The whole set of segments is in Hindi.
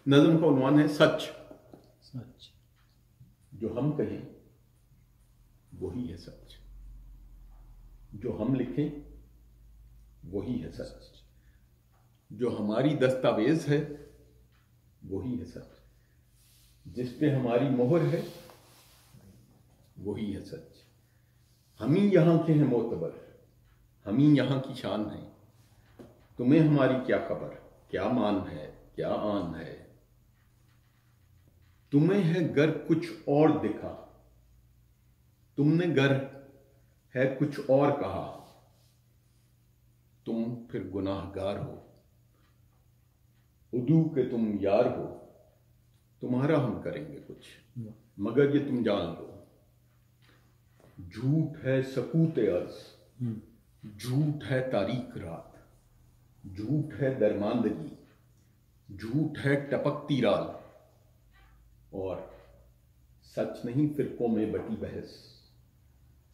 नज्म का उन्वान है सच। सच। जो हम कहें वही है सच, जो हम लिखें वही है सच, जो हमारी दस्तावेज है वही है सच, जिस पे हमारी मोहर है वही है सच। हम ही यहां के हैं मोतबर, हम ही यहां की शान है। तुम्हें हमारी क्या खबर, क्या मान है, क्या आन है। तुम्हें है गर कुछ और दिखा, तुमने गर है कुछ और कहा, तुम फिर गुनाहगार हो। उदू के तुम यार हो, तुम्हारा हम करेंगे कुछ, मगर ये तुम जान लो। झूठ है सकूते अर्ज, झूठ है तारीक रात, झूठ है दरमांदगी, झूठ है टपकती राल, और सच नहीं फिरकों में बटी बहस,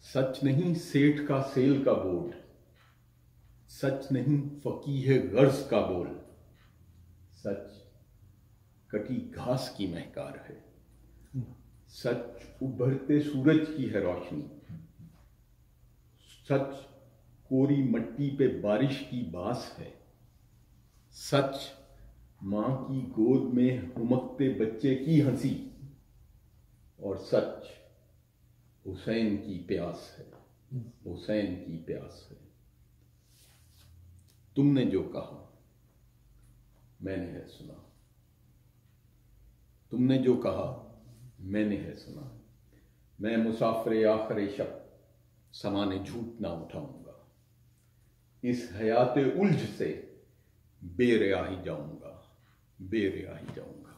सच नहीं सेठ का सेल का बोर्ड, सच नहीं फकीह गर्ज का बोल, सच कटी घास की महकार है, सच उभरते सूरज की है रोशनी, सच कोरी मट्टी पे बारिश की बास है, सच मां की गोद में हुमकते बच्चे की हंसी, और सच हुसैन की प्यास है, हुसैन की प्यास है। तुमने जो कहा मैंने है सुना, तुमने जो कहा मैंने है सुना। मैं मुसाफिर आखिर शब समाने झूठ ना उठाऊंगा, इस हयाते उलझ से बेरिया ही जाऊंगा, बेरिया ही जाऊंगा।